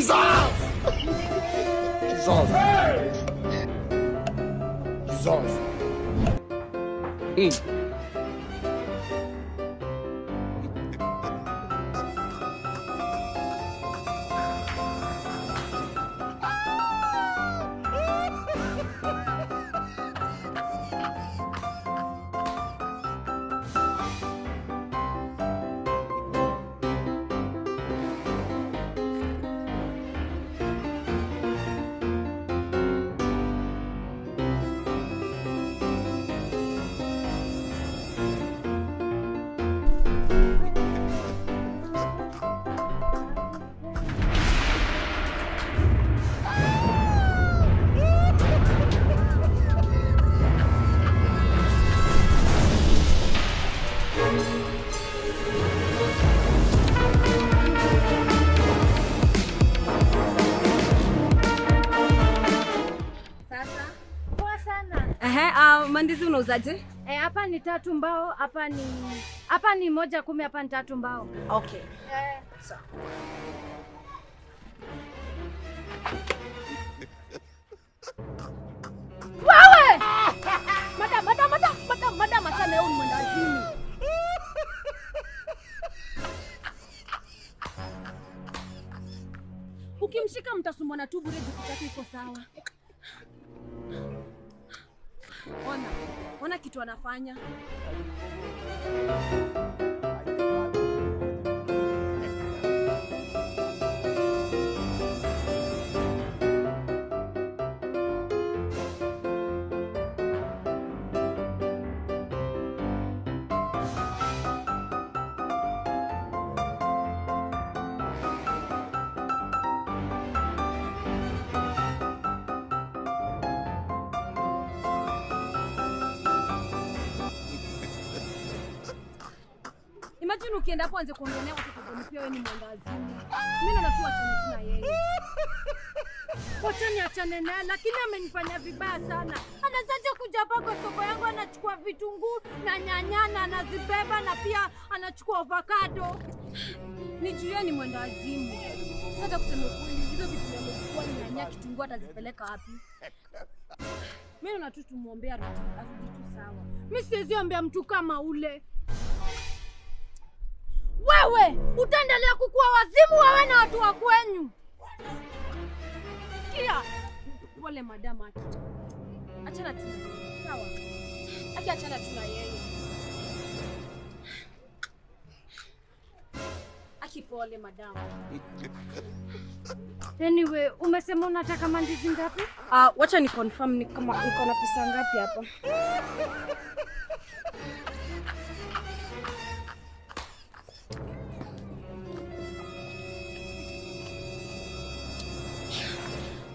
Jesus! Jesus! Mandizi unauzaje? Hapa ni 3 mbao, hapa ni 110, hapa ni 3 mbao. Okay. Sawa. Wewe! Madam acha leo mwandazimu. Ukimshika mtasumbwana tu bure, jikutaki iko sawa. Ona kitu anafanya. Imagine ukienda hapo anze kuongelea watoto kwa pia wewe ni mwandazimu. Mimi naona tu achane tu na yeye. Wacha niachane naye, lakini amenifanya vibaya sana. Anazaje kuja hapa kwa soko yangu, anachukua vitunguu na nyanya na anazibeba na pia anachukua avocado. Nijue ni mwandazimu. Sasa kusema kweli hizo vitu vimekuwa ni nyanya, kitunguu atazipeleka wapi? Mimi naona tu tumuombea arudi tu sawa. Mimi siwezi ombea mtu kama ule. Wewe utaendelea kukua wazimu wewe na watu wa kwenyu. Sikia. Pole madam aki. Achana tu. Sawa. Achana tu na yeye. Akipole madam. Anyway, umesema unataka mandizi ngapi? Wacha ni confirm ni kama uko na pesa ngapi hapa.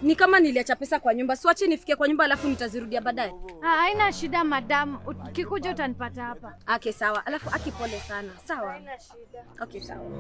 Ni kama niliacha pesa kwa nyumba. Siwache nifikie kwa nyumba alafu nitazirudia baadaye. Haina shida madam. Ukikuja utanipata hapa. Okay, sawa. Alafu akipole sana. Sawa? Haina shida. Okay, sawa.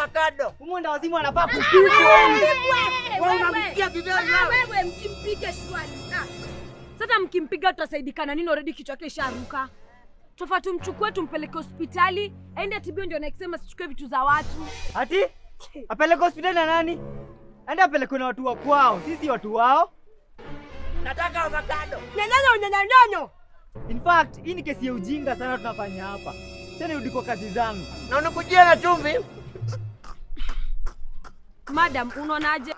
avocado. Mwenda wazimu anafaa kupigwa. Wewe unampigia githeri Wewe mkimpige shwari. Sasa mkimpiga tutasaidikana nini? Already kichwa yake isharuka. Tofauti tumchukue tumpeleke hospitali, aende atibiwe ndio anasema sichukue vitu za watu. Ati? Apeleke hospitali na nani? Aende apeleke na watu wa kwao, sisi watu wao. Nataka avocado. Nyanyanyonyo. In fact, hii ni kesi ya ujinga sana tunafanya hapa. Tena rudi kwa kazi zangu. Na unikujia na chumvi. Madam, unaonaje?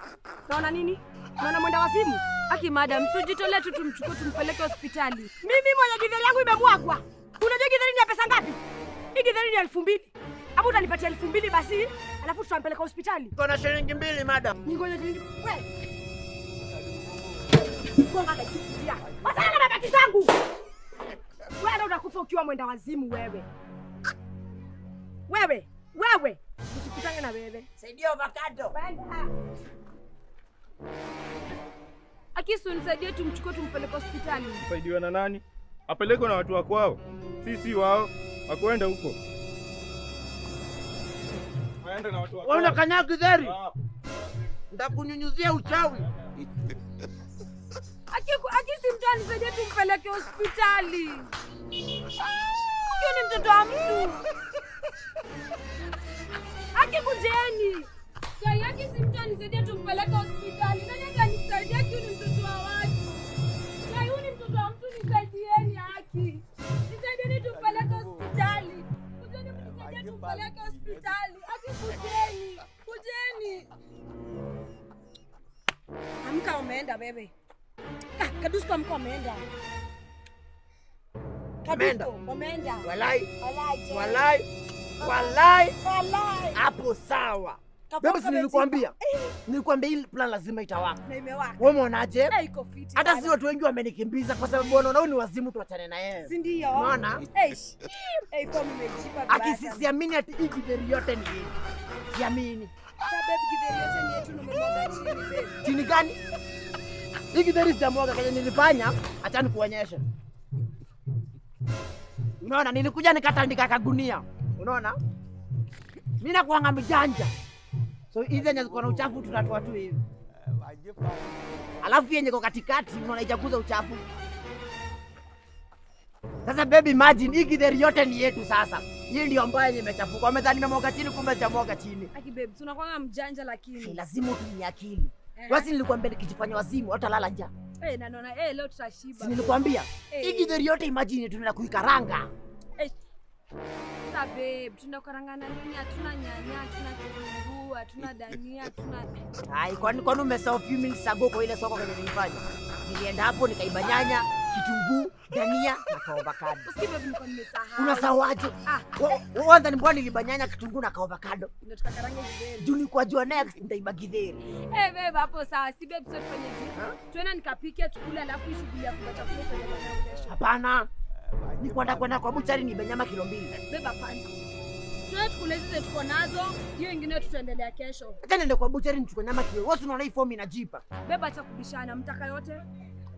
Unaona nini? Unaona mwenda wazimu? Aki madam, tujitolee tu tumchukue tumpeleke hospitali. Mimi mwenye githeri yangu imemwagwa. Unajua githeri ni ya pesa ngapi? Hii githeri ni 2,000. Hapo utanipatia 2,000 basi, alafu tutampeleka hospitali. Kuna shilingi 2 madam. Ningoje shilingi. Wewe. Konga na kitu. Wasana na mabaki zangu. Wewe ndio unakufa ukiwa mwenda wazimu wewe. Wewe. Usikutane na wewe. Saidia avocado. Akisu nisaidie tumchukue tumpeleke hospitali. Saidiwa na nani? Apelekwe na watu wa kwao. Sisi wao wakwenda huko. Waende na watu wa kwao. Wewe unakanyaga githeri. Ndakunyunyuzia uchawi. Akisi mtu anisaidie tumpeleke hospitali. Huyo ni mtoto wa mtu. Akikujeni. Akisi mtu anisaidie tumpeleke hospitali. Nani atanisaidia? Huyo ni mtoto wa watu. Huyo ni mtoto wa mtu, nisaidieni haki. Nisaidieni tumpeleke hospitali. Kujeni mnisaidie tumpeleke hospitali. Kujeni. Amka umeenda bebe. Kadusko amka umeenda. Umeenda. Walai. Hapo sawa. Bebe, si nilikwambia. Nilikwambia hii plan lazima itawaka. Na imewaka. Wewe umeonaje? Iko fiti. Hata si watu wengi wamenikimbiza kwa sababu wanaona ni wazimu, tuachane na yeye. Si ndio? Unaona? Kwa mmejipa vibaya. Akisiamini ati hii githeri yote ni yeye. Siamini. Sababu githeri yote ni yetu, nimemwaga chini babe. Chini gani? Hii githeri sijamwaga, kwenye nilifanya, acha nikuonyeshe. Unaona, nilikuja nikatandika kagunia. Unaona? Mimi nakuanga mjanja. So hizi zenye ziko na uchafu tutatoa tu hivi. Alafu yenye iko katikati unaona ijakuza uchafu. Sasa baby, imagine hii githeri yote ni yetu sasa. Hii ndio ambayo imechafuka. Wamedhani nimemwaga chini, kumbe sijamwaga chini. Aki babe, tunakuanga mjanja lakini. Lazima utumie akili. Basi nilikwambia nikijifanya wazimu hatalala njaa. Na naona leo tutashiba. Si nilikwambia? Hii githeri yote imagine tunaenda kuikaranga. Sasa babe, tunakarangana nini? Hatuna nyanya, hatuna kitunguu, hatuna dania, hatuna. Hai, kwani umesahau few minutes ago kwa ile soko kwenye nilifanya? Nilienda hapo nikaiba nyanya, kitunguu, dania na avocado. Usikie babe, niko nimesahau. Unasawaje? Kwanza mbona niliba nyanya, kitunguu na avocado? Ndio tukakaranga githeri. Juu nilikuwa jua next nitaiba githeri. Babe, hapo sawa. Si babe, tutafanya hivi. Tuenda nikapike tukule, alafu shughuli ya kupata chakula tuendelee kesho. Hapana. Ni kwenda kwa buchari ni nyama kilo 2. Beba pani. Tuende tukule hizo tuko nazo, hiyo nyingine tutaendelea kesho. Acha niende kwa buchari nichukue nyama kilo. Wewe unaona hii form inajipa. Beba acha kubishana, mtaka yote.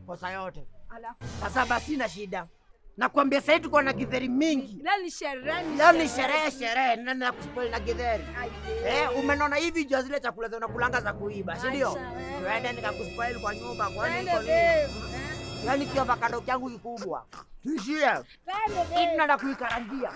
Kosa yote. Alafu sasa basi na shida. Nakwambia sasa tuko na githeri mingi. Leo ni sherehe. Leo ni sherehe. Nani na kuspoil na githeri? Umenona hivi jua zile chakula za unakulanga za kuiba, si ndio? Twende nikakuspoil kwa nyumba kwa nini? Yaani kio avocado changu kikubwa. Tuishie. Twende. Tunaenda kuikarangia.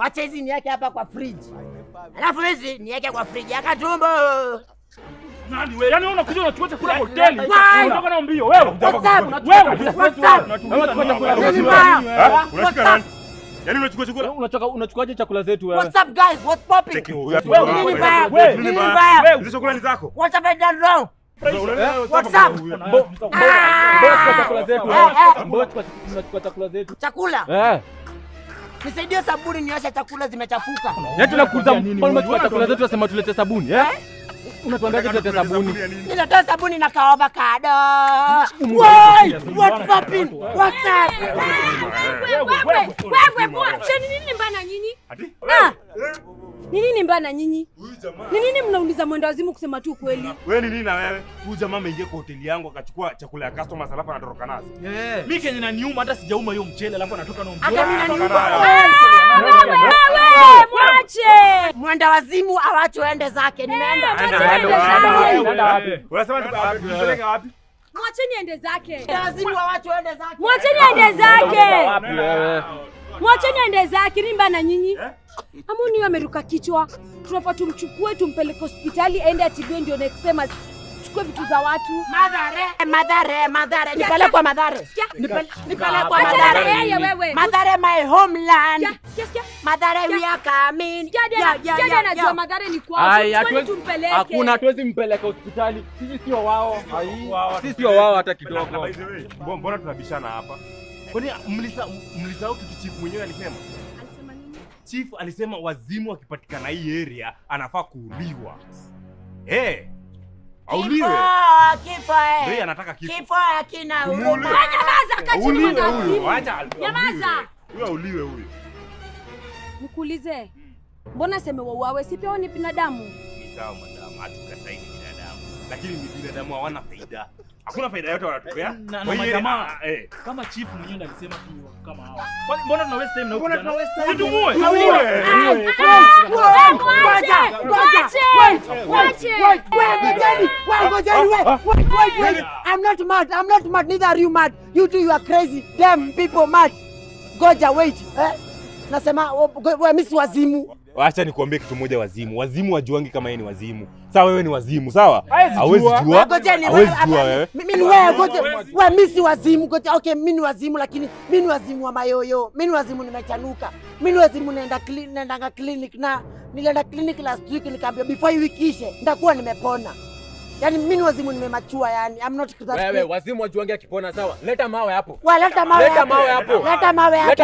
Wacha hizi niweke hapa kwa fridge. Alafu hizi niweke kwa fridge ya Katumbo. Nani wewe? Yaani unakuja unachukua chakula kwa hoteli. Unatoka na mbio wewe. Wewe unashika nani? Yaani unachukua chakula? Unachukuaje chakula zetu wewe? What's up guys? What's popping? Wewe hizo chakula ni zako. What have I done wrong? What's up? Chakula zetu. Unachukua chakula zetu. Chakula? Nisaidie sabuni nioshe chakula zimechafuka. Yetu nakuuliza mbona unachukua chakula zetu unasema tulete sabuni, Unatuambia tulete sabuni. Nileta sabuni na avocado. Why? What's popping? What's up? Wewe mwache nini mbana nyinyi? Nini mbana nyinyi? Nini mnauliza mwenda wazimu kusema tu kweli? Wewe ni nini na wewe? Huyu jamaa ameingia kwa hoteli yangu akachukua chakula ya customers alafu anatoroka nazo. Mimi Kenya naniuma hata sijauma hiyo mchele alafu anatoka na mchele. Hata mimi naniuma. Wewe mwache. Mwenda wazimu awache aende zake. Nimeenda. Unasema tupeleke wapi? Mwache niende zake. Mwenda wazimu awache aende zake. Mwache niende zake. Wapi wewe? Mwache niende zake rimba na nyinyi. Amoni yeye ameruka kichwa. Tunafaa tumchukue tumpeleke hospitali aende atibiwe ndio next time chukue vitu za watu. Madhare. Nipelekwa Madhare. Nipelekwa Madhare. Yeye wewe. Madhare my homeland. Sikia. Madhare we are coming. Jadi anajua Madhare ni kwao. Twende tumpeleke. Hakuna hatuwezi mpeleka hospitali. Sisi sio wao. Sisi sio wao hata kidogo. Mbona tunabishana hapa? Kwani mlisahau kitu chief mwenyewe alisema? Alisema nini? Chief alisema wazimu akipatikana hii area anafaa kuuliwa. Auliwe. Kifo. Yeye anataka kifo. Kifo hakina huruma. Nyamaza kati ni Huyo, acha. Nyamaza. Huyo auliwe huyo. Nikuulize. Mbona sema wauawe si pia ni binadamu? Ni sawa madam, hatukatai ni binadamu. Lakini ni binadamu hawana faida. Hakuna faida yote wanatupea. Na majamaa kama chief mwenyewe alisema tu kama hao. Kwani mbona tuna waste time na huko? Mbona tuna waste time? Situmue. Wait. I'm not mad. Neither are you mad. You two, you are crazy. Damn people mad. Goja, wait. Nasema wewe mimi si wazimu. Acha nikwambie kitu moja wazimu. Wazimu wajuangi kama yeye ni wazimu. Sawa wewe ni wazimu, sawa? Hawezi jua. Hawezi jua wewe. Mimi ni wewe goja. Wewe mimi si wazimu goja. Okay, mimi ni wazimu lakini mimi ni wazimu wa mayoyo. Mimi ni wazimu nimechanuka. Mimi ni wazimu naenda clinic na nilienda clinic last week nikaambia before hii wiki ishe nitakuwa nimepona. Yaani mimi ni wazimu nimemachua yani. I'm not that. Wewe wazimu wajuangi akipona sawa. Leta mawe hapo. Leta mawe hapo. Leta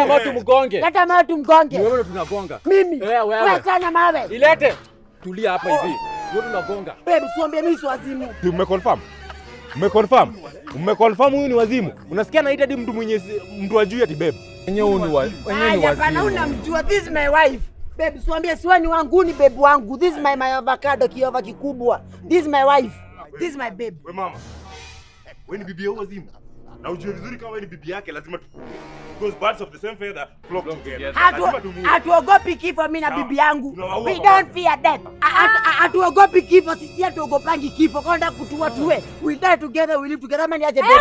mawe tumgonge. Leta mawe tumgonge. Wewe tunagonga. Mimi. Wewe sana mawe. Ilete. Tulia hapa hivi. Wewe tunagonga. Babe, usiambie mimi si wazimu. Umeconfirm huyu ni wazimu. Unasikia anaita hadi mtu wa juu ati babe. Wenyewe ni wazimu. Hapana, unamjua. This is my wife. Babe, usiambie siwani wangu ni babe wangu. This is my avocado kiova kikubwa. This is my wife. This is my babe. Wewe mama. Wewe ni bibi ya wazimu. Na ujue vizuri kama wewe ni bibi yake lazima tukue. Because birds of the same feather flock together. Hatuogopi kifo mimi na bibi yangu. We don't fear death. Hatuogopi kifo, sisi hatuogopangi kifo. Kwenda kutua tuwe. We die together, we live together. Ama niaje babe?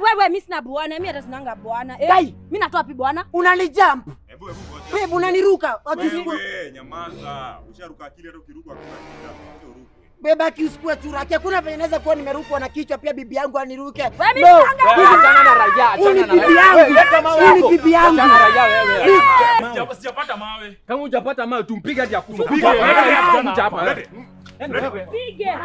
Wewe mimi sina bwana, mimi hata sinanga bwana. Mimi natoa wapi bwana? Unanijump. Babe, unaniruka. Wewe nyamaza. Usharuka akili hata ukiruka hakuna shida. Beba akiusikue churaki. Hakuna venye naweza kuwa nimerukwa na kichwa pia bibi yangu aniruke. Achana na raia, achana na raia. Leta mawe hapo. Bibi yangu. Achana na raia wewe. Sijapata mawe. Kama hujapata mawe tumpige hadi akufa. Pige. Hapa. Pige.